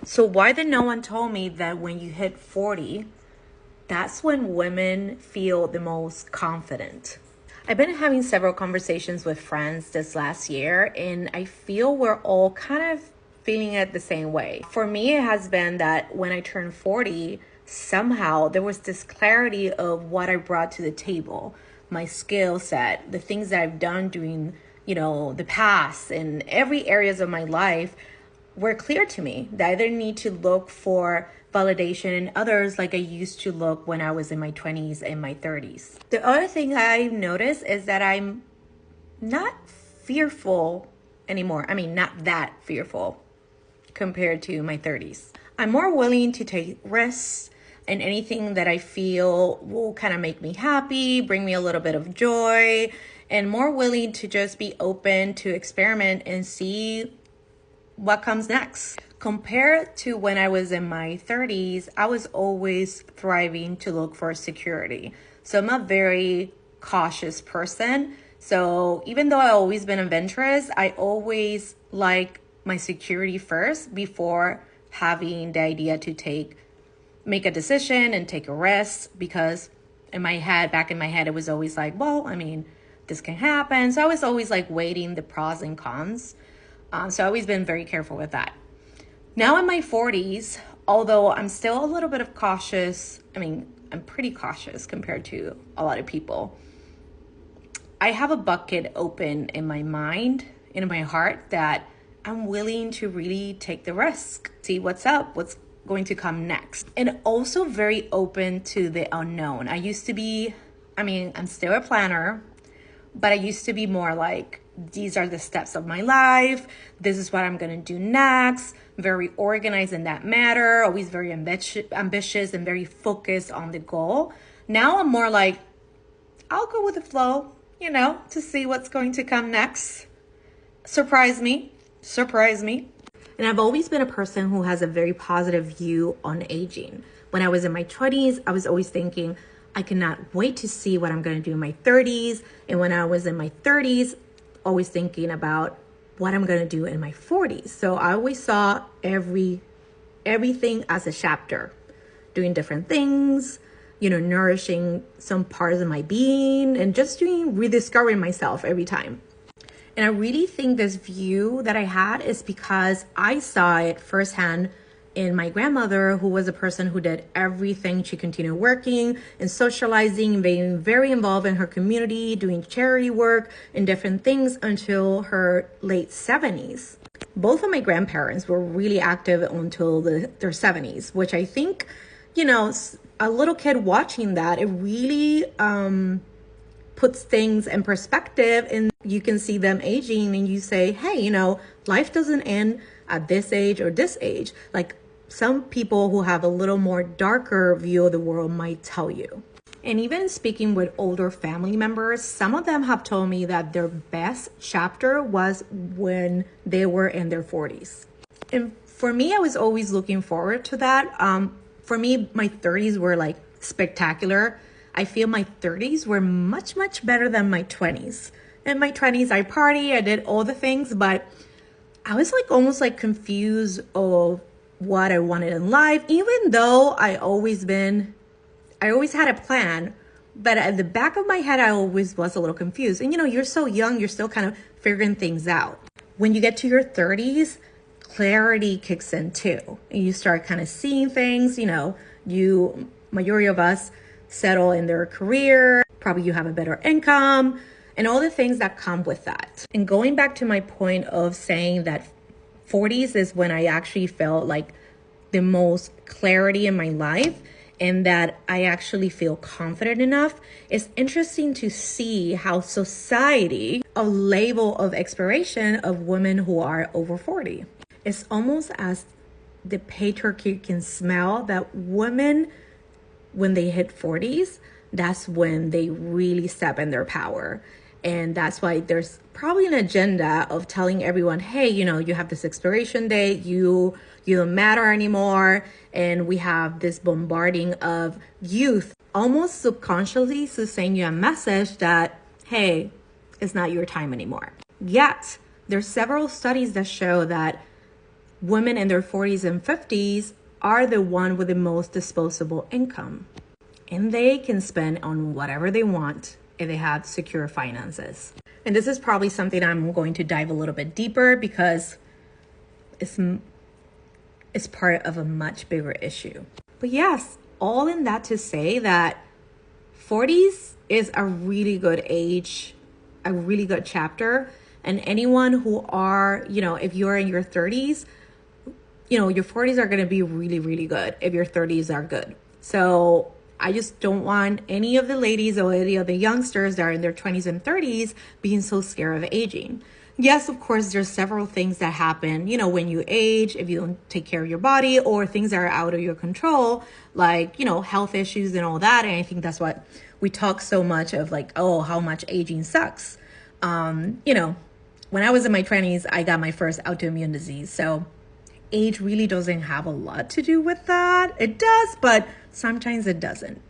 So why did no one tell me that when you hit 40, that's when women feel the most confident? I've been having several conversations with friends this last year, and I feel we're all kind of feeling it the same way. For me, it has been that when I turned 40, somehow there was this clarity of what I brought to the table, my skill set, the things that I've done during, the past and every areas of my life were clear to me that I didn't need to look for validation in others like I used to look when I was in my 20s and my 30s. The other thing I've noticed is that I'm not fearful anymore. I mean, not that fearful compared to my 30s. I'm more willing to take risks and anything that I feel will kind of make me happy, bring me a little bit of joy, and more willing to just be open to experiment and see what comes next. Compared to when I was in my 30s, I was always thriving to look for security. So I'm a very cautious person. So even though I've always been adventurous, I always like my security first before having the idea to make a decision and take a risk, because back in my head, it was always like, well, I mean, this can happen. So I was always like weighing the pros and cons. So I've always been very careful with that. Now in my 40s, although I'm still a little bit of cautious, I'm pretty cautious compared to a lot of people. I have a bucket open in my mind, in my heart, that I'm willing to really take the risk, see what's up, what's going to come next. And also very open to the unknown. I'm still a planner, but I used to be more like, these are the steps of my life. This is what I'm going to do next. Very organized in that matter, always very ambitious and very focused on the goal. Now I'm more like, I'll go with the flow, to see what's going to come next. Surprise me. And I've always been a person who has a very positive view on aging. When I was in my 20s, I was always thinking, I cannot wait to see what I'm going to do in my 30s. And when I was in my 30s, always thinking about what I'm going to do in my 40s. So I always saw everything as a chapter, doing different things, nourishing some parts of my being and just rediscovering myself every time. And I really think this view that I had is because I saw it firsthand in my grandmother, who was a person who did everything to continue working and socializing, being very involved in her community, doing charity work and different things until her late 70s. Both of my grandparents were really active until their 70s, which I think, a little kid watching that, it really puts things in perspective, and you can see them aging and you say, hey, life doesn't end at this age or this age. Like, some people who have a little more darker view of the world might tell you. And even speaking with older family members, some of them have told me that their best chapter was when they were in their 40s. And for me, I was always looking forward to that. For me, my 30s were like spectacular. I feel my 30s were much, much better than my 20s. In my 20s, I partied, I did all the things, but I was like almost like confused of what I wanted in life, even though I always had a plan, but at the back of my head, I always was a little confused. And you're so young, you're still kind of figuring things out. When you get to your 30s, clarity kicks in too. And you start kind of seeing things, majority of us settle in their career, probably you have a better income and all the things that come with that. And going back to my point of saying that 40s is when I actually felt like the most clarity in my life and that I actually feel confident enough. It's interesting to see how society, a label of expiration of women who are over 40. It's almost as the patriarchy can smell that women, when they hit 40s, that's when they really step in their power. And that's why there's probably an agenda of telling everyone, hey, you have this expiration date, you don't matter anymore. And we have this bombarding of youth, almost subconsciously so saying you a message that, hey, it's not your time anymore. Yet, there's several studies that show that women in their 40s and 50s are the one with the most disposable income, and they can spend on whatever they want if they have secure finances. And this is probably something I'm going to dive a little bit deeper because it's part of a much bigger issue. But yes, all in that to say that 40s is a really good age, a really good chapter. And anyone who are, if you're in your 30s, your 40s are going to be really, really good if your 30s are good. So I just don't want any of the ladies or any of the youngsters that are in their 20s and 30s being so scared of aging. Yes, of course, there's several things that happen, when you age, if you don't take care of your body, or things that are out of your control, like, health issues and all that. And I think that's what we talk so much of, like, oh, how much aging sucks. When I was in my 20s, I got my first autoimmune disease. So age really doesn't have a lot to do with that. It does, but sometimes it doesn't.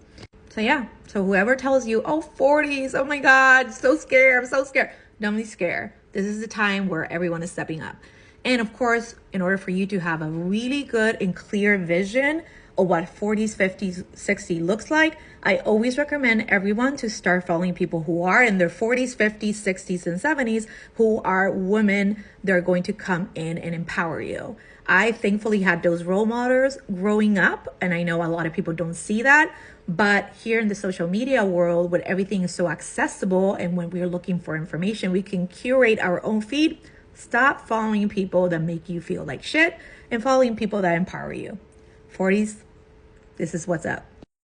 So yeah, so whoever tells you, oh, 40s, oh my God, so scared, I'm so scared. Don't be scared. This is the time where everyone is stepping up. And of course, in order for you to have a really good and clear vision of what 40s, 50s, 60s looks like, I always recommend everyone to start following people who are in their 40s, 50s, 60s, and 70s, who are women that are going to come in and empower you. I thankfully had those role models growing up, and I know a lot of people don't see that. But here in the social media world, where everything is so accessible, and when we're looking for information, we can curate our own feed. Stop following people that make you feel like shit and following people that empower you. 40s, this is what's up.